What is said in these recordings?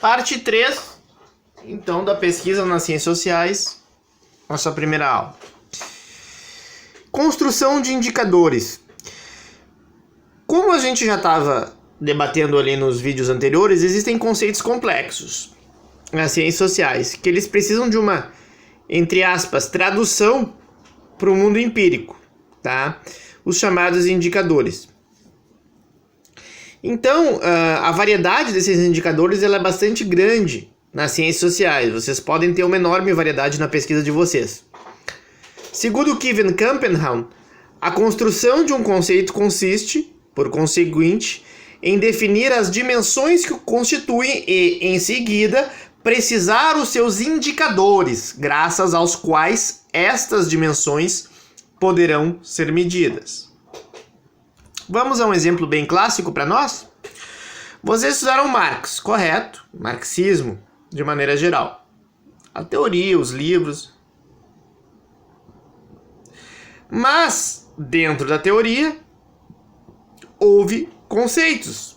Parte 3, então, da pesquisa nas ciências sociais, nossa primeira aula. Construção de indicadores. Como a gente já estava debatendo ali nos vídeos anteriores, existem conceitos complexos nas ciências sociais, que eles precisam de uma, entre aspas, tradução para o mundo empírico, tá? Os chamados indicadores. Então, a variedade desses indicadores ela é bastante grande nas ciências sociais. Vocês podem ter uma enorme variedade na pesquisa de vocês. Segundo Kevin Campenham, a construção de um conceito consiste, por conseguinte, em definir as dimensões que o constituem e, em seguida, precisar os seus indicadores, graças aos quais estas dimensões poderão ser medidas. Vamos a um exemplo bem clássico para nós? Vocês estudaram Marx, correto? Marxismo, de maneira geral. A teoria, os livros. Mas, dentro da teoria, houve conceitos.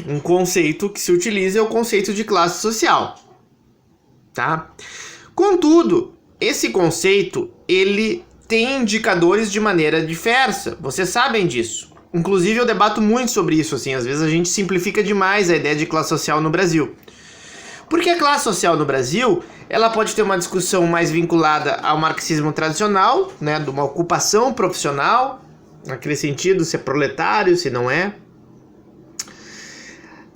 Um conceito que se utiliza é o conceito de classe social. Tá? Contudo, esse conceito, ele tem indicadores de maneira diversa. Vocês sabem disso. Inclusive, eu debato muito sobre isso, assim. Às vezes a gente simplifica demais a ideia de classe social no Brasil. Porque a classe social no Brasil, ela pode ter uma discussão mais vinculada ao marxismo tradicional, né, de uma ocupação profissional, naquele sentido, se é proletário, se não é.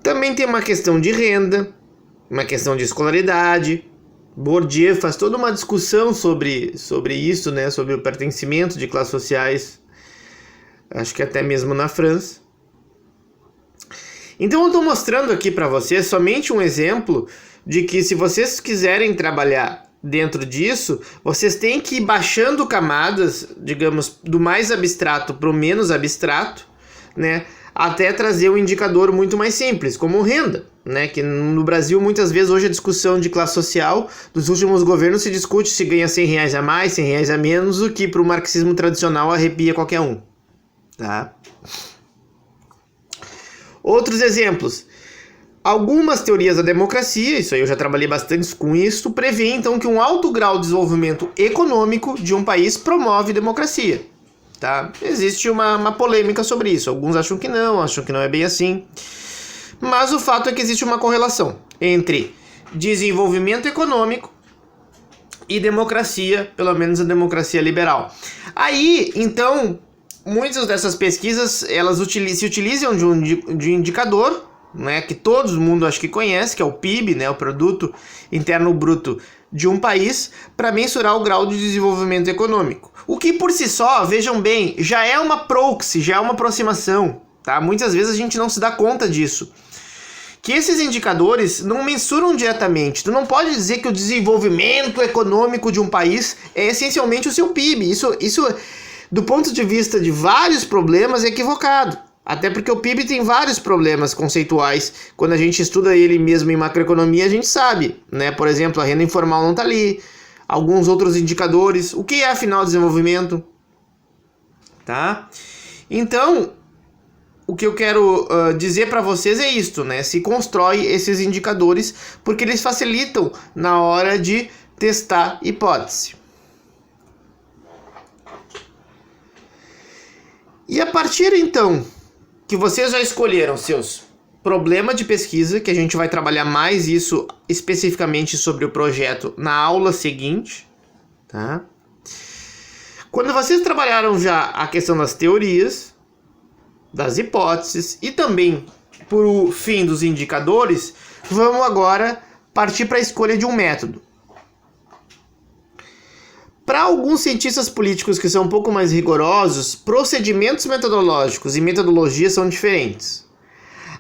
Também tem uma questão de renda, uma questão de escolaridade. Bourdieu faz toda uma discussão sobre isso, né, sobre o pertencimento de classes sociais, acho que até mesmo na França. Então eu estou mostrando aqui para vocês somente um exemplo de que se vocês quiserem trabalhar dentro disso, vocês têm que ir baixando camadas, digamos, do mais abstrato para o menos abstrato, né, até trazer um indicador muito mais simples, como renda, né, que no Brasil muitas vezes hoje a discussão de classe social dos últimos governos se discute se ganha R$100 a mais, R$100 a menos, o que para o marxismo tradicional arrepia qualquer um. Tá? Outros exemplos. Algumas teorias da democracia, isso aí eu já trabalhei bastante com isso, prevê então que um alto grau de desenvolvimento econômico de um país promove democracia. Tá? Existe uma polêmica sobre isso. Alguns acham que não é bem assim. Mas o fato é que existe uma correlação entre desenvolvimento econômico e democracia, pelo menos a democracia liberal. Aí, então, muitas dessas pesquisas elas se utilizam de um indicador, né, que todo mundo acho que conhece, que é o PIB, né, o Produto Interno Bruto de um país, para mensurar o grau de desenvolvimento econômico. O que por si só, vejam bem, já é uma proxy, já é uma aproximação. Tá? Muitas vezes a gente não se dá conta disso. Que esses indicadores não mensuram diretamente. Tu não pode dizer que o desenvolvimento econômico de um país é essencialmente o seu PIB. Isso do ponto de vista de vários problemas, é equivocado. Até porque o PIB tem vários problemas conceituais. Quando a gente estuda ele mesmo em macroeconomia, a gente sabe, né? Por exemplo, a renda informal não está ali. Alguns outros indicadores. O que é, afinal, desenvolvimento? Tá? Então, o que eu quero dizer para vocês é isto, né? Se constrói esses indicadores porque eles facilitam na hora de testar hipótese. E a partir, então, que vocês já escolheram seus problemas de pesquisa, que a gente vai trabalhar mais isso especificamente sobre o projeto na aula seguinte, tá? Quando vocês trabalharam já a questão das teorias, das hipóteses e também, por fim, dos indicadores, vamos agora partir para a escolha de um método. Para alguns cientistas políticos que são um pouco mais rigorosos, procedimentos metodológicos e metodologias são diferentes.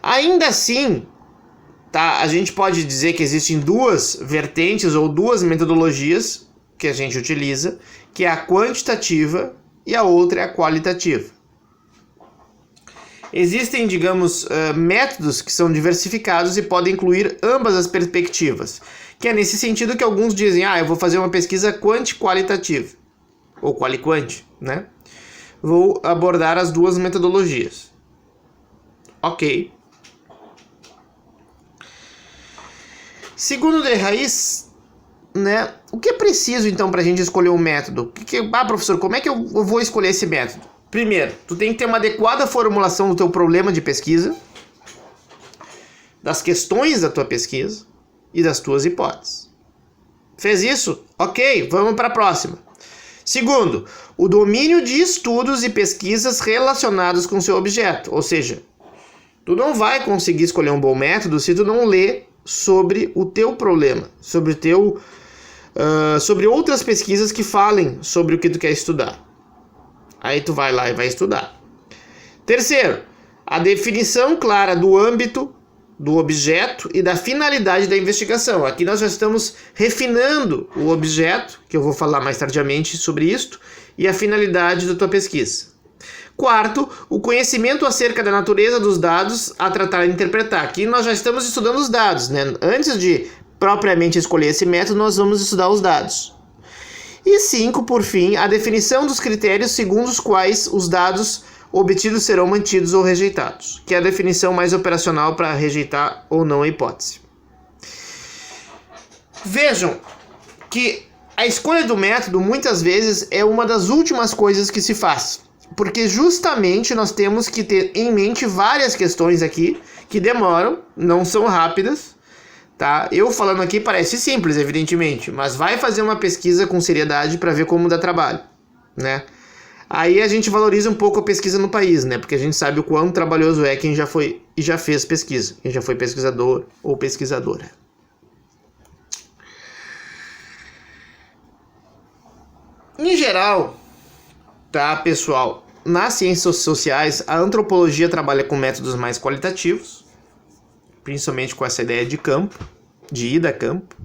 Ainda assim, tá, a gente pode dizer que existem duas vertentes ou duas metodologias que a gente utiliza, que é a quantitativa e a outra é a qualitativa. Existem, digamos, métodos que são diversificados e podem incluir ambas as perspectivas, que é nesse sentido que alguns dizem, eu vou fazer uma pesquisa quanti-qualitativa, ou quali-quant, né? Vou abordar as duas metodologias. Ok. Segundo de Raiz, né, o que é preciso então para a gente escolher um método? Professor, como é que eu vou escolher esse método? Primeiro, tu tem que ter uma adequada formulação do teu problema de pesquisa, das questões da tua pesquisa e das tuas hipóteses. Fez isso? Ok, vamos para a próxima. Segundo, o domínio de estudos e pesquisas relacionados com seu objeto. Ou seja, tu não vai conseguir escolher um bom método se tu não lê sobre o teu problema, sobre outras pesquisas que falem sobre o que tu quer estudar. Aí tu vai lá e vai estudar. Terceiro, a definição clara do âmbito, do objeto e da finalidade da investigação. Aqui nós já estamos refinando o objeto, que eu vou falar mais tardiamente sobre isto, e a finalidade da tua pesquisa. Quarto, o conhecimento acerca da natureza dos dados a tratar e interpretar. Aqui nós já estamos estudando os dados, né? Antes de propriamente escolher esse método, nós vamos estudar os dados. E 5, por fim, a definição dos critérios segundo os quais os dados obtidos serão mantidos ou rejeitados, que é a definição mais operacional para rejeitar ou não a hipótese. Vejam que a escolha do método muitas vezes é uma das últimas coisas que se faz, porque justamente nós temos que ter em mente várias questões aqui que demoram, não são rápidas, tá? Eu falando aqui parece simples, evidentemente, mas vai fazer uma pesquisa com seriedade para ver como dá trabalho, né? Aí a gente valoriza um pouco a pesquisa no país, né? Porque a gente sabe o quão trabalhoso é quem já foi e já fez pesquisa, quem já foi pesquisador ou pesquisadora. Em geral, tá, pessoal? Nas ciências sociais, a antropologia trabalha com métodos mais qualitativos, principalmente com essa ideia de campo, de ida a campo.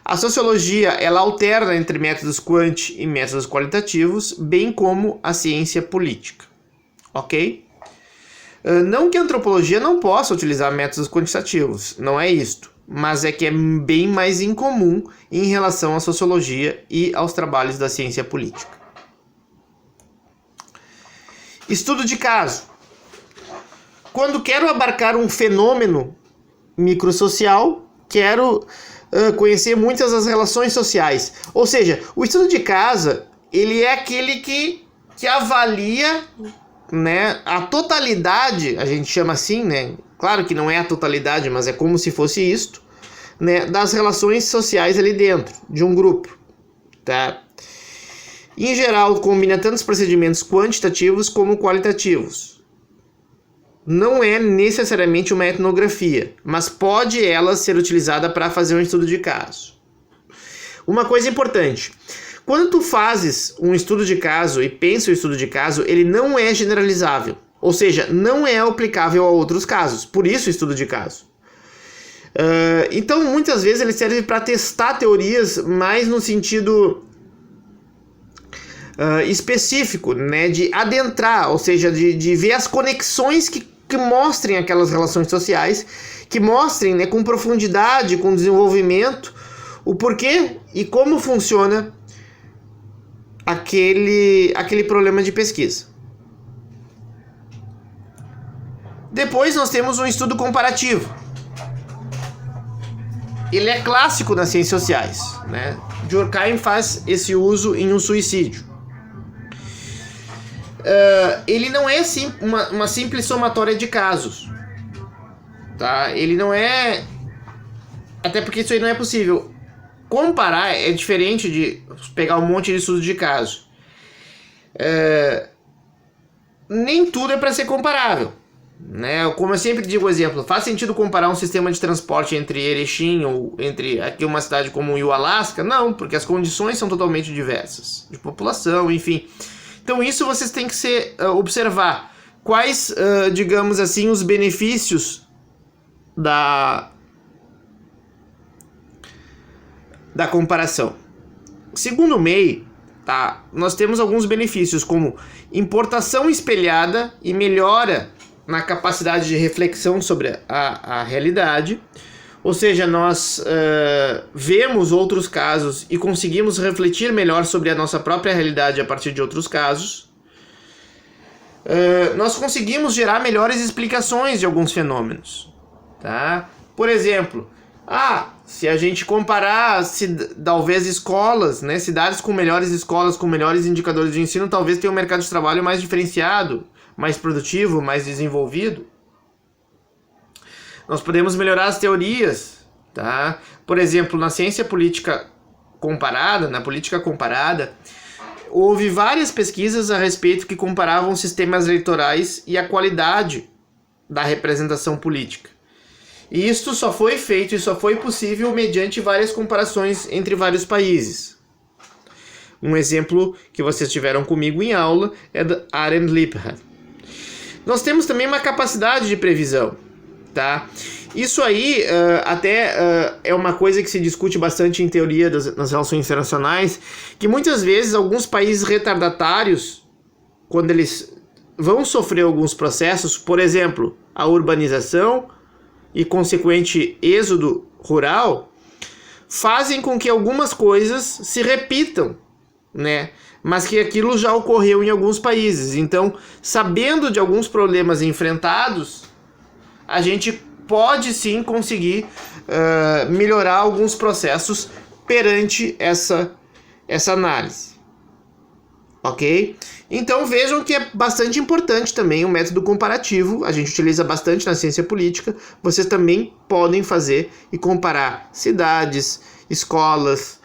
A sociologia, ela alterna entre métodos quant e métodos qualitativos, bem como a ciência política, ok? Não que a antropologia não possa utilizar métodos quantitativos, não é isto, mas é que é bem mais incomum em relação à sociologia e aos trabalhos da ciência política. Estudo de caso. Quando quero abarcar um fenômeno microsocial, quero conhecer muitas das relações sociais. Ou seja, o estudo de caso, ele é aquele que avalia, né, a totalidade, a gente chama assim, né? Claro que não é a totalidade, mas é como se fosse isto, né, das relações sociais ali dentro de um grupo, tá? Em geral, combina tanto os procedimentos quantitativos como qualitativos. Não é necessariamente uma etnografia, mas pode ela ser utilizada para fazer um estudo de caso. Uma coisa importante, quando tu fazes um estudo de caso e pensa o estudo de caso, ele não é generalizável, ou seja, não é aplicável a outros casos, por isso o estudo de caso. Então, muitas vezes ele serve para testar teorias mais no sentido específico, né, de adentrar, ou seja, de ver as conexões que mostrem aquelas relações sociais, que mostrem, né, com profundidade, com desenvolvimento, o porquê e como funciona aquele problema de pesquisa. Depois nós temos um estudo comparativo. Ele é clássico nas ciências sociais, né? Durkheim faz esse uso em Um Suicídio. Ele não é uma simples somatória de casos, tá? Ele não é... Até porque isso aí não é possível. Comparar é diferente de pegar um monte de estudo de caso. Nem tudo é para ser comparável, né? Como eu sempre digo, exemplo, faz sentido comparar um sistema de transporte entre Erechim ou entre aqui uma cidade como o Alasca? Não, porque as condições são totalmente diversas, de população, enfim. Então isso vocês têm que observar quais, digamos assim, os benefícios da comparação. Segundo o MEI, tá, nós temos alguns benefícios como importação espelhada e melhora na capacidade de reflexão sobre a realidade, ou seja, nós vemos outros casos e conseguimos refletir melhor sobre a nossa própria realidade a partir de outros casos. Nós conseguimos gerar melhores explicações de alguns fenômenos, tá? Por exemplo, se a gente comparar talvez escolas, né, cidades com melhores escolas, com melhores indicadores de ensino, talvez tenha um mercado de trabalho mais diferenciado, mais produtivo, mais desenvolvido. Nós podemos melhorar as teorias, tá? Por exemplo, na ciência política comparada, na política comparada, houve várias pesquisas a respeito que comparavam sistemas eleitorais e a qualidade da representação política. E isto só foi feito e só foi possível mediante várias comparações entre vários países. Um exemplo que vocês tiveram comigo em aula é da Arend-Liebhardt. Nós temos também uma capacidade de previsão, tá? Isso aí é uma coisa que se discute bastante em teoria nas relações internacionais, que muitas vezes alguns países retardatários, quando eles vão sofrer alguns processos, por exemplo, a urbanização e consequente êxodo rural, fazem com que algumas coisas se repitam, né? Mas que aquilo já ocorreu em alguns países. Então, sabendo de alguns problemas enfrentados, a gente pode sim conseguir melhorar alguns processos perante essa análise. Ok? Então vejam que é bastante importante também o método comparativo, a gente utiliza bastante na ciência política, vocês também podem fazer e comparar cidades, escolas,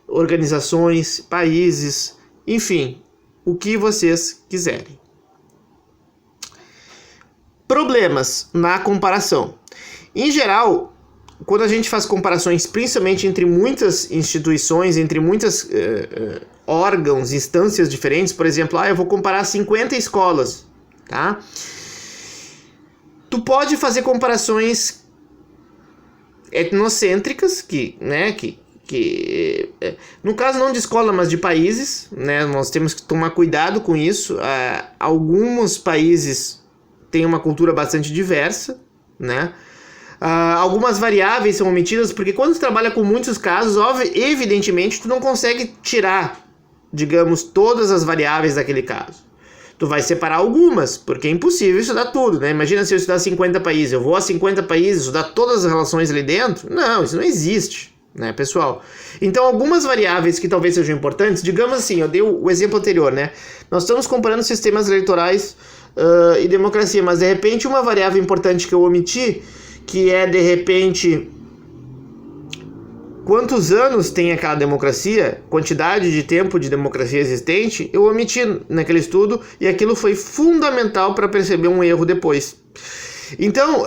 organizações, países, enfim, o que vocês quiserem. Problemas na comparação. Em geral, quando a gente faz comparações, principalmente entre muitas instituições, entre muitos órgãos, instâncias diferentes, por exemplo, eu vou comparar 50 escolas, tá? Tu pode fazer comparações etnocêntricas, no caso não de escola, mas de países, né? Nós temos que tomar cuidado com isso. Alguns países têm uma cultura bastante diversa, né? Algumas variáveis são omitidas, porque quando você trabalha com muitos casos, evidentemente, tu não consegue tirar, digamos, todas as variáveis daquele caso. Tu vai separar algumas, porque é impossível estudar tudo, né? Imagina se eu estudar 50 países, eu vou a 50 países, estudar todas as relações ali dentro? Não, isso não existe, né, pessoal? Então, algumas variáveis que talvez sejam importantes, digamos assim, eu dei o exemplo anterior, né? Nós estamos comparando sistemas eleitorais e democracia, mas de repente uma variável importante que eu omiti, que é, de repente, quantos anos tem aquela democracia, quantidade de tempo de democracia existente, eu omiti naquele estudo e aquilo foi fundamental para perceber um erro depois. Então,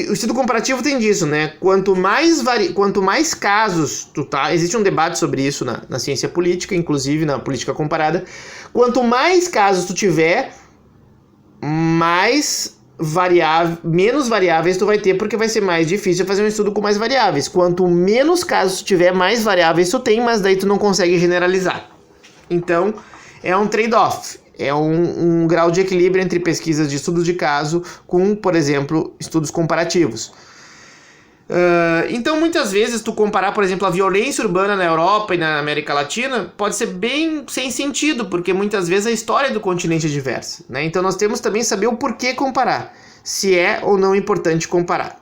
o estudo comparativo tem disso, né? Quanto mais casos tu tá... Existe um debate sobre isso na ciência política, inclusive na política comparada. Quanto mais casos tu tiver, menos variáveis tu vai ter, porque vai ser mais difícil fazer um estudo com mais variáveis. Quanto menos casos tu tiver, mais variáveis tu tem, mas daí tu não consegue generalizar. Então, é um trade-off. É um grau de equilíbrio entre pesquisas de estudos de caso com, por exemplo, estudos comparativos. Então, muitas vezes, tu comparar, por exemplo, a violência urbana na Europa e na América Latina pode ser bem sem sentido, porque muitas vezes a história do continente é diversa, né? Então, nós temos também que saber o porquê comparar, se é ou não importante comparar.